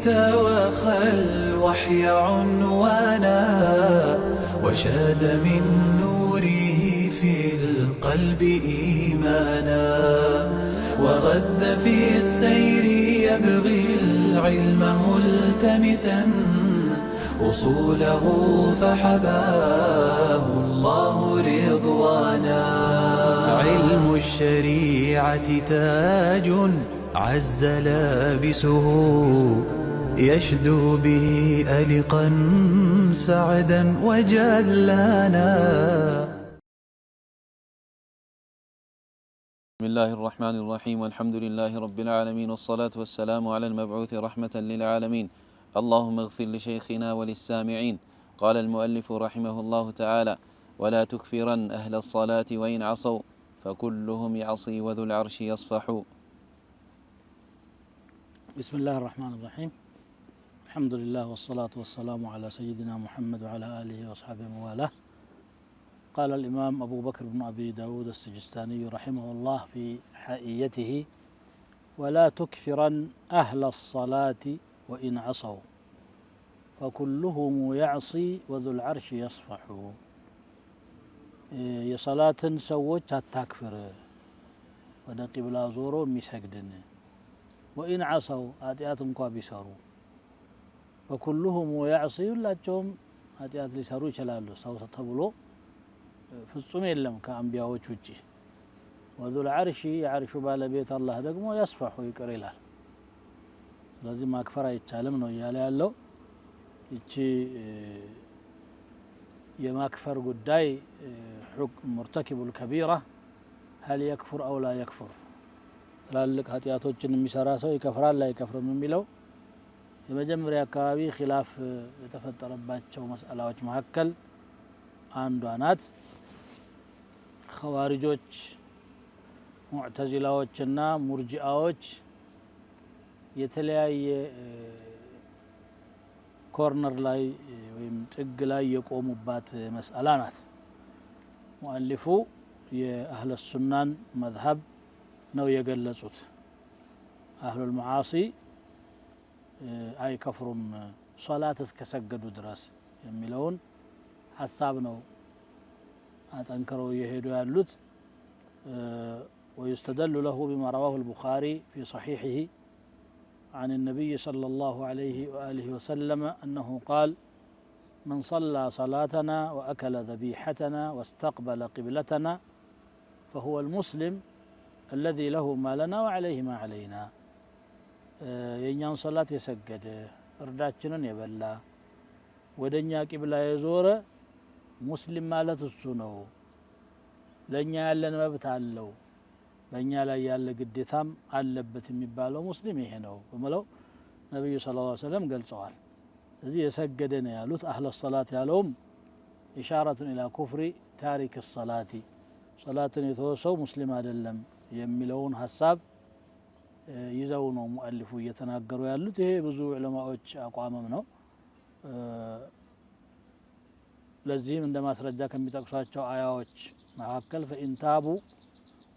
توخى الوحي عنوانا وشاد من نوره في القلب إيمانا وغذ في السير يبغي العلم ملتمسا أصوله فحباه الله رضوانا علم الشريعة تاج عز لابسه يشدو به ألقا سعدا وجلانا. بسم الله الرحمن الرحيم والحمد لله رب العالمين والصلاة والسلام على المبعوث رحمة للعالمين. اللهم اغفر لشيخنا وللسامعين. قال المؤلف رحمه الله تعالى: ولا تكفرن أهل الصلاة وإن عصوا فكلهم يعصي وذو العرش يصفح. بسم الله الرحمن الرحيم. الحمد لله والصلاة والسلام على سيدنا محمد وعلى آله وأصحابه وموالاه. قال الإمام أبو بكر بن أبي داود السجستاني رحمه الله في حائيته: ولا تكفرن أهل الصلاة وإن عصوا فكلهم يعصي وذو العرش يصفح. የሰላትን ሰዎች አታክፍር፣ ወደ ቂብላ ዞሮ የሚሰግድን ወኢን ዓሰው ኃጢአት እንኳ ቢሰሩ ፈኩሉሁም ያዕሲ ሁላቸውም ኃጢአት ሊሰሩ ይችላሉ። ሰው ተብሎ ፍጹም የለም ከአንቢያዎች ውጪ። ወዙል ዓርሺ የዓርሹ ባለቤት አላህ ደግሞ ያስፈሑ ይቅር ይላል። ስለዚህ ማክፈር አይቻልም ነው እያለ ያለው። ይቺ የማክፈር ጉዳይ ሙርተኪቡል ከቢራ ሀል የክፉር አው ላ የክፉር፣ ትላልቅ ኃጢአቶችን የሚሰራ ሰው ይከፍራል አይከፍርም የሚለው የመጀመሪያ አካባቢ ኺላፍ የተፈጠረባቸው መስአላዎች መካከል አንዷ ናት። ኸዋሪጆች፣ ሙዕተዚላዎችና ሙርጂአዎች የተለያየ ኮርነር ላይ ወይም ጥግ ላይ የቆሙባት መስአላ ናት። ሙአሊፉ የአህለ ሱናን መዝሀብ ነው የገለጹት። አህሉል መዓሲ አይከፍሩም ሶላት እስከሰገዱ ድረስ የሚለውን ሐሳብ ነው አጠንክረው የሄዱ ያሉት። ويستدل له بما رواه البخاري في صحيحه عن النبي صلى الله عليه وآله وسلم أنه قال: من صلى صلاتنا وأكل ذبيحتنا واستقبل قبلتنا فهو المسلم الذي له ما لنا وعليه ما علينا. የኛን ሰላት የሰገደ እርዳችንን የበላ ወደኛ ቂብላ የዞረ ሙስሊም ማለት እሱ ነው። ለኛ ያለን መብት አለው፣ በእኛ ላይ ያለ ግዴታም አለበት የሚባለው ሙስሊም ይሄ ነው በመለው ነብዩ ሰለላሁ ዐለይሂ ወሰለም ገልጸዋል። እዚህ የሰገደ ነው ያሉት። አህለ ሰላት ያለውም ኢሻራቱን ኢላ ኩፍሪ ታሪክ ሰላቲ፣ ሰላትን የተወሰው ሙስሊም አይደለም የሚለውን ሐሳብ ይዘው ነው ሙአሊፉ እየተናገሩ ያሉት። ይሄ ብዙ ዑለማዎች አቋምም ነው። ለዚህም እንደ ማስረጃ ከሚጠቅሷቸው አያዎች መካከል ፈኢን ታቡ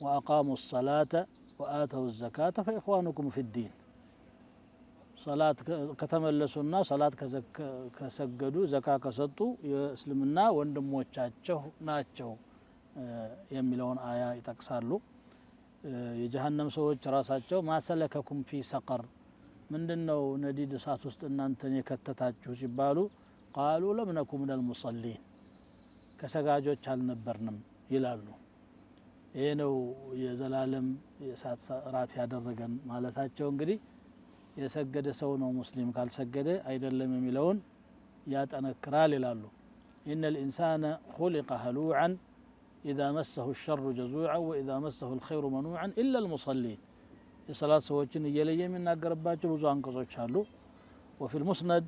ወአቃሙ ሰላተ ወአተው ዘካተ ፈኢኽዋኑኩም ፊዲን፣ ሰላት ከተመለሱና ሰላት ከሰገዱ ዘካ ከሰጡ የእስልምና ወንድሞቻቸው ናቸው የሚለውን አያ ይጠቅሳሉ። የጀሃነም ሰዎች ራሳቸው ማሰለከኩም ፊ ሰቀር፣ ምንድነው ነዲድ እሳት ውስጥ እናንተን የከተታችሁ ሲባሉ ቃሉ ለም ነኩ ሚነል ሙሰሊን፣ ከሰጋጆች አልነበርንም ይላሉ። ይሄ ነው የዘላለም የእሳት ራት ያደረገን ማለታቸው። እንግዲህ የሰገደ ሰው ነው ሙስሊም፣ ካልሰገደ አይደለም የሚለውን ያጠነክራል ይላሉ። ኢነል ኢንሳነ ኹሊቀ ሀሉዓን ኢዛ መሰሁ ሸሩ ጀዙዓን ወኢዛ መሰሁ ልኸይሩ መኑዓን ኢላ ልሙሰሊን። የሰላት ሰዎችን እየለየ የሚናገርባቸው ብዙ አንቀጾች አሉ። ወፊ ልሙስነድ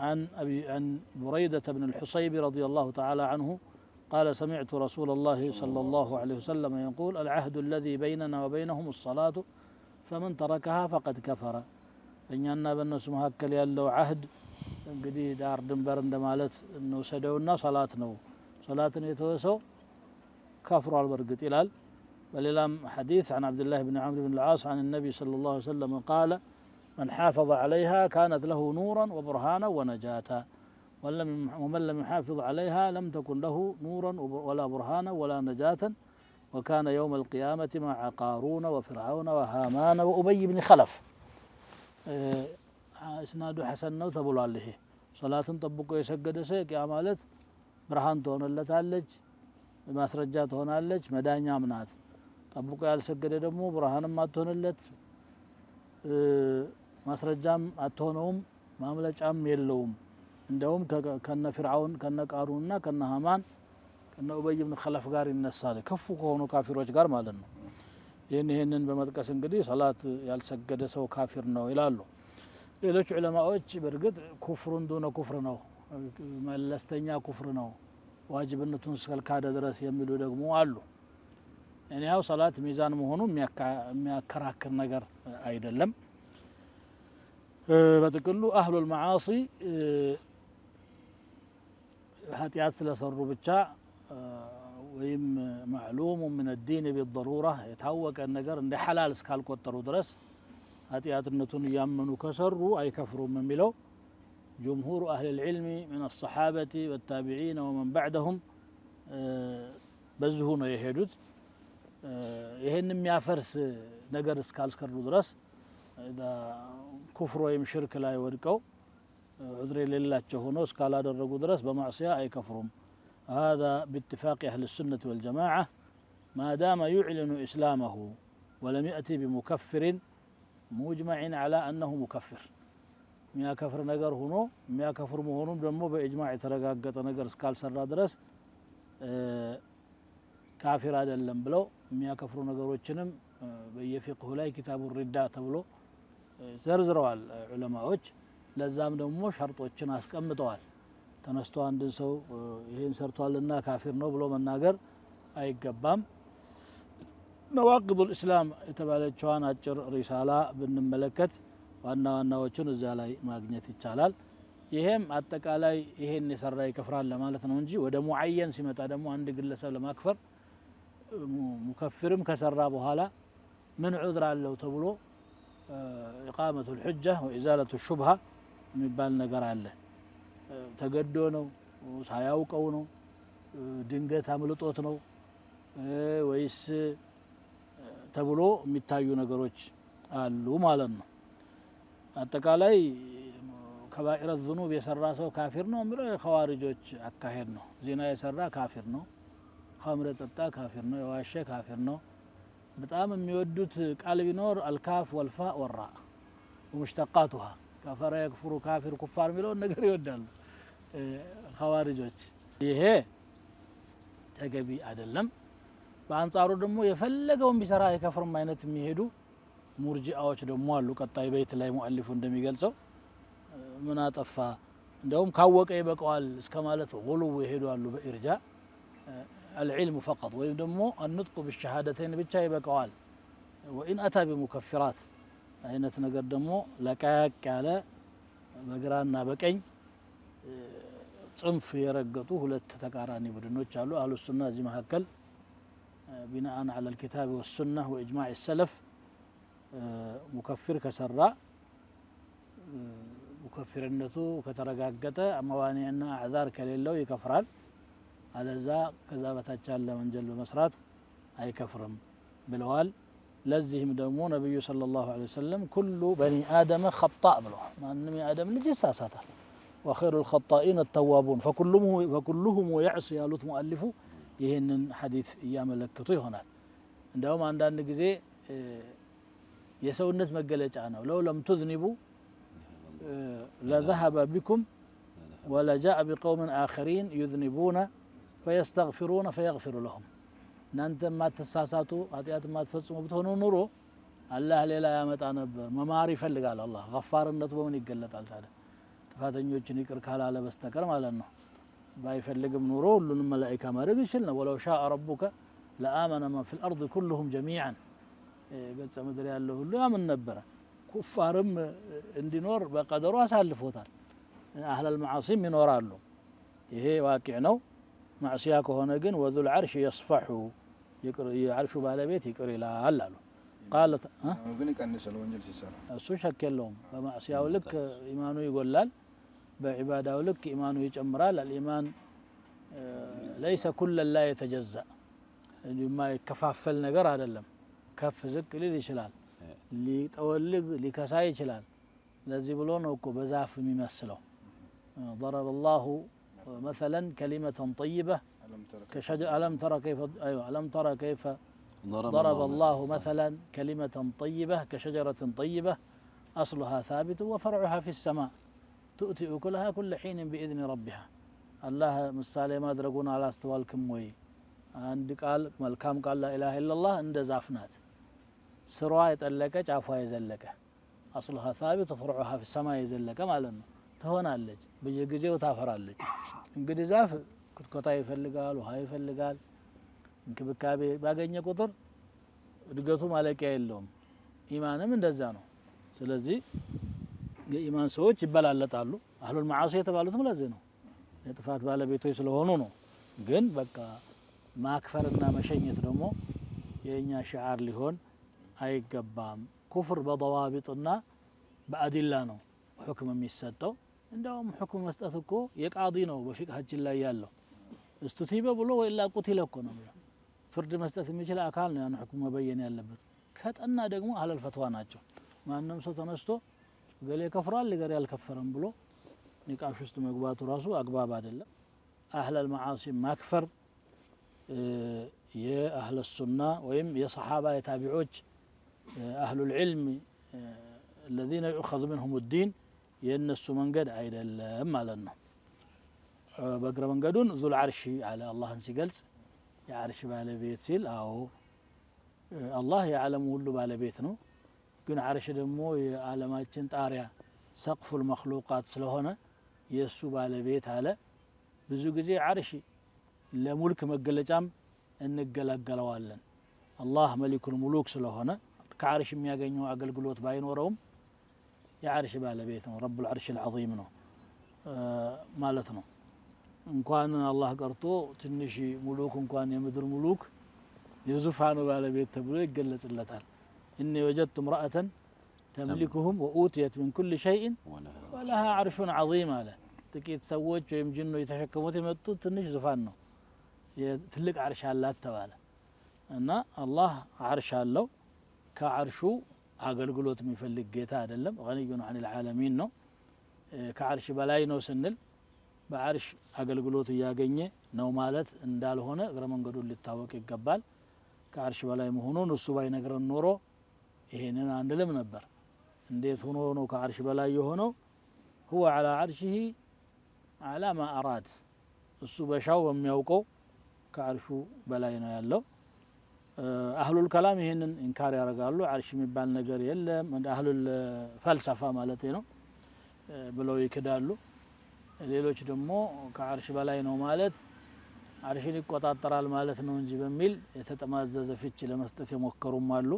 عن بريدة بن الحصيب رضي الله تعالى عنه قال: سمعت رسول الله صلى الله عليه وسلم يقول: العهد الذي بيننا وبينهم الصلاة فمن تركها فقد كفر. እኛና በእነሱ መካከል ያለው አህድ እንግዲህ ዳር ድንበር እንደማለት እንውሰደውና ሰላት ነው። ሰላትን የተወሰው ከፍሯል በርግጥ ይላል። በሌላም ሐዲስ عن عبد الله بن عمرو بن العاص عن النبي صلى الله عليه وسلم قال: من حافظ عليها كانت له نورا وبرهانا ونجاة ومن لم يحافظ عليها لم تكن له نورا ولا برهانا ولا نجاة وكان يوم القيامة مع قارون وفرعون وهامان وأبي بن خلف اسناد حسن ነው ተብሏል ይሄ ሶላትን ጠብቆ የሰገደ ሰው ቂያ ማለት ብርሃን ትሆንለታለች ማስረጃ ትሆናለች መዳኛም ናት ጠብቆ ያልሰገደ ደግሞ ብርሃንም አትሆንለት ማስረጃም አትሆነውም ማምለጫም የለውም እንደውም ከነ ፍርዓውን ከነ ቃሩንና ከነ ሃማን ከነ ኡበይ ኢብኑ ኸለፍ ጋር ይነሳል ከፉ ከሆኑ ካፊሮች ጋር ማለት ነው ይሄንን በመጥቀስ እንግዲህ ሶላት ያልሰገደ ሰው ካፊር ነው ይላሉ ሌሎች ዑለማዎች በርግጥ ኩፍሩን ዱነ ኩፍር ነው መለስተኛ ኩፍር ነው ዋጅብነቱን እስከልካደ ድረስ የሚሉ ደግሞ አሉ እኔው ሶላት ሚዛን መሆኑ የሚያከራክር ነገር አይደለም በጥቅሉ አህሉል መዓሲ ኃጢአት ስለሰሩ ብቻ ወይም معلوم من الدين بالضرورة የታወቀ ነገር እንደ ሐላል እስካልቆጠሩ ድረስ ኃጢአትነቱን ያመኑ ከሰሩ አይከፍሩም የሚለው جمهور أهل العلم من الصحابة والتابعين ومن بعدهم በዚሁ ነው የሄዱት ይሄን የሚያፈርስ ነገር እስካልሰሩ ድረስ ኩፍር ወይም ሽርክ ላይ ወድቀው عذر የሌላቸው ሆኖ እስካላደረጉ ድረስ በማዕሲያ አይከፍሩም هذا باتفاق أهل السنة والجماعة ما دام يعلن إسلامه ولم يأتي بمكفر مجمع على أنه مكفر ميا كفر نجر هنا ميا كفر مهونون دمو بإجماع ترقاقة نجر سكال سرى درس كافر هذا اللي بلو ميا كفر نجر وجنم بيفقه لاي كتاب الرداء تبلو زرزروا العلماء لازم دمو شرط وجن أسكم طوال ተነስቶ አንድ ሰው ይሄን ሰርቷልና ካፊር ነው ብሎ መናገር አይገባም ነዋቂድ الاسلام የተባለችዋን አጭር ሪሳላ ብንመለከት ዋና ዋናዎቹን እዛ ላይ ማግኘት ይቻላል ይሄም አጠቃላይ ይሄን የሰራ ይከፍራል ለማለት ነው እንጂ ወደ ሙአየን ሲመጣ ደግሞ አንድ ግለሰብ ለማክፈር ሙከፍርም ከሰራ በኋላ ምን ዑዝር አለው ተብሎ ኢቃመቱ الحجة وإزالة الشبهة የሚባል ነገር አለ ተገዶ ነው ሳያውቀው ነው ድንገት አምልጦት ነው ወይስ ተብሎ የሚታዩ ነገሮች አሉ ማለት ነው አጠቃላይ ከባኢረ الذنوب የሰራ ሰው ካፊር ነው የሚለው የኸዋሪጆች አካሄድ ነው ዚና የሰራ ካፊር ነው ኸምር ጠጣ ካፊር ነው የዋሸ ካፊር ነው በጣም የሚወዱት ቃል ቢኖር አልካፍ ወልፋእ ወራእ ومشتقاتها كفر يكفر كافر كفار የሚለው ነገር ይወዳሉ ኸዋሪጆች ይሄ ተገቢ አይደለም በአንጻሩ ደግሞ የፈለገውን ቢሰራ የከፍርም አይነት የሚሄዱ ሙርጂአዎች ደግሞ አሉ ቀጣይ ቤት ላይ ሙአሊፉ እንደሚገልጸው ምን አጠፋ እንደውም ካወቀ ይበቃዋል እስከማለት غلو ይሄዱ አሉ በኢርጃ العلم فقط ወይም ደግሞ النطق بالشهادتين ብቻ ይበቃዋል وإن أتى بمكفرات አይነት ነገር ደግሞ ለቃቅ ያለ በግራና በቀኝ ጽንፍ የረገጡ ሁለት ተቃራኒ ቡድኖች አሉ አህሉ ሱና እዚህ መካከል بناء على الكتاب والسنة وإجماع السلف مكفر كسرى مكفرنته كترقاقة موانعنا أعذار كليلو يكفران على ذا كذا بتجال من جل مسرات أي كفرم بالوال لزهم دمو نبي صلى الله عليه وسلم كل بني آدم خطاء بلوه ما أنمي آدم لجساساته وخير الخطائين التوابون فكلهم يعصي يالوت مؤلفو ይሄንን ሐዲስ ያመለክቱ ይሆናል እንደውም አንዳንድ ጊዜ የሰውነት መገለጫ ነው ለው ለም ትዝኒቡ لذهب بكم ولا جاء بقوم آخرين يذنبون فيستغفرون فيغفر لهم እናንተ ማትሳሳቱ ኃጢአት ማትፈጽሙ ብትሆኑ ኑሮ አላህ ሌላ ያመጣ ነበር መማር ይፈልጋል አላህ ገፋርነቱ በምን ይገለጣል ታዲያ ጥፋተኞችን ይቅር ካላለ በስተቀር ማለት ነው بايفلقم نورو لن ملائكة ما رجشلنا ولو شاء ربك لآمن من في الأرض كلهم جميعا قلت مدري الله لا من نبرة كفارم عندي نور بقدروا أسالفوتان أهل المعاصي من ورالو هي واقعنو معصياك هنا جن وذو العرش يصفحوا يقرأ عرش بالبيت يقرأ لا هلالو قالت ግን ይቀንሳል ወንጀል ሲሰራ እሱ ሸክ የለውም በማዕሲያው ልክ ኢማኑ ይጎላል በዒባዳው ልክ ኢማኑ ይጨምራል الإيمان ليس كل لا يتجزأ ما يكفافل ነገር አይደለም ከፍ ዝቅ ሊል ይችላል ሊጠወልግ ሊከሳ ይችላል ለዚህ ብሎ ነው እኮ በዛፍ የሚመስለው ضرب الله مثلا كلمة طيبة كشجر ألم ترى كيف ضرب الله مثلا كلمة طيبة كشجرة طيبة أصلها ثابت وفرعها في السماء تؤتي أكلها كل حين بإذن ربها الله ምሳሌ ማድረጉን አላስተዋልክም ወይ አንድ ቃል መልካም ቃል لا إله إلا الله እንደ ዛፍ ናት ስሯ የጠለቀ ጫፏ የዘለቀ أصلها ثابت وفرعها في السماء የዘለቀ ማለት ነው ትሆናለች በየጊዜው ታፈራለች እንግዲህ ዛፍ ኩትኮታ ይፈልጋል ውሃ ይፈልጋል እንክብካቤ ባገኘ ቁጥር እድገቱ ማለቂያ የለውም ኢማንም እንደዛ ነው ስለዚህ የኢማን ሰዎች ይበላለጣሉ አህሉል መዓሲ የተባሉትም ለዚህ ነው የጥፋት ባለቤቶች ስለሆኑ ነው ግን በቃ ማክፈርና መሸኘት ደግሞ የኛ ሽዓር ሊሆን አይገባም ኩፍር በضوابطና በአዲላ ነው ሁክም የሚሰጠው እንደውም ሁክም መስጠት እኮ የቃዲ ነው በፊቅሃችን ላይ ያለው እስቱቲበ ብሎ ወይላ ቁቲለ እኮ ነው ፍርድ መስጠት የሚችል አካል ነው ያን ሁክም መበየን ያለበት ከጠና ደግሞ አህለል ፈትዋ ናቸው ማንንም ሰው ተነስቶ ገሌ ከፍሯል ለገር ያልከፈረም ብሎ ኒቃሽ ውስጥ መግባቱ ራሱ አግባብ አይደለም አህለል መዓሲ ማክፈር የአህለ ሱና ወይም የሰሃባ የታቢዖች አህሉል ዒልም الذين يؤخذ منهم الدين የነሱ መንገድ አይደለም ማለት ነው በእግረ መንገዱን ዙል ዓርሺ አለ አላህን ሲገልጽ የዓርሽ ባለቤት ሲል አዎ አላህ የዓለም ሁሉ ባለቤት ነው ግን ዓርሽ ደግሞ የዓለማችን ጣሪያ ሰቅፉል መክሉቃት ስለሆነ የሱ ባለቤት አለ ብዙ ጊዜ ዓርሽ ለሙልክ መገለጫም እንገለገለዋለን አላህ መሊኩል ሙሉክ ስለሆነ ከዓርሽ የሚያገኘው አገልግሎት ባይኖረውም የዓርሽ ባለቤት ነው ረቡል ዓርሽል ዐዚም ነው ማለት ነው እንኳን አላህ ቀርቶ ትንሽ ሙሉክ እንኳን የምድር ሙሉክ የዙፋኑ ባለቤት ተብሎ ይገለጽለታል እኒ ወጀድቱ امرأة تملكهم وأوتيت من كل شيء ولها عرش عظيم አለ ጥቂት ሰዎች ወይም ጅኖ የተሸከሙት የመጡት ትንሽ ዙፋን ነው ትልቅ ዓርሽ አላት ተባለ እና አላህ ዓርሽ አለው ከዓርሹ አገልግሎት የሚፈልግ ጌታ አይደለም ገኒዩን عن العالمين ነው ከዓርሽ በላይ ነው ስንል በዓርሽ አገልግሎት ያገኘ ነው ማለት እንዳልሆነ እግረ መንገዱን ሊታወቅ ይገባል ከዓርሽ በላይ መሆኑን እሱ ባይነግረን ኖሮ ይሄንን አንልም ነበር እንዴት ሆኖ ነው ከዓርሽ በላይ የሆነው هو على عرشه على ما أراد እሱ በሻው በሚያውቀው ከዓርሹ በላይ ነው ያለው አህሉል ከላም ይሄንን ኢንካር ያደርጋሉ ዓርሽ የሚባል ነገር የለም እንደ አህሉል ፈልሰፋ ማለት ነው ብለው ይክዳሉ ሌሎች ደግሞ ከዓርሽ በላይ ነው ማለት ዓርሽን ይቆጣጠራል ማለት ነው እንጂ በሚል የተጠማዘዘ ፍቺ ለመስጠት የሞከሩም አሉ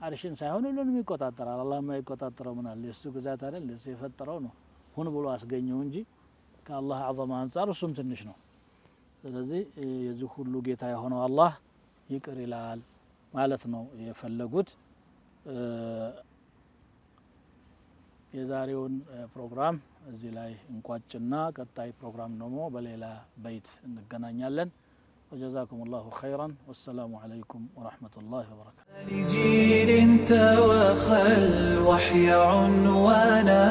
ዓርሽን ሳይሆን ሁሉንም ይቆጣጠራል አላህ የማይቆጣጠረው ምን አለ እሱ ግዛት አይደል እሱ የፈጠረው ነው ሁን ብሎ አስገኘው እንጂ ከአላህ አዘማ አንፃር እሱም ትንሽ ነው ስለዚህ የዚህ ሁሉ ጌታ የሆነው አላህ ይቅር ይላል ማለት ነው የፈለጉት የዛሬውን ፕሮግራም እዚህ ላይ እንቋጭና ቀጣይ ፕሮግራም ደግሞ በሌላ በይት እንገናኛለን وجزاكم الله خيرا والسلام عليكم ورحمة الله وبركاته لجيل توخى الوحي عنوانا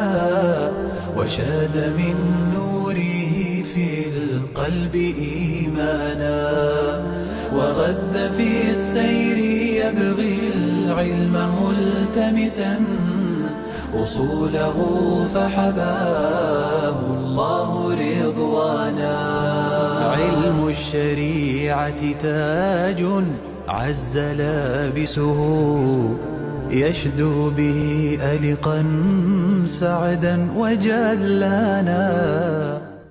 وشاد من نوره في القلب إيمانا وغذ في السير يبغي العلم ملتمسا أصوله فحباه الله رضوانا علم الشريعة تاج عز لابسه يشدو به ألقا سعدا وجلانا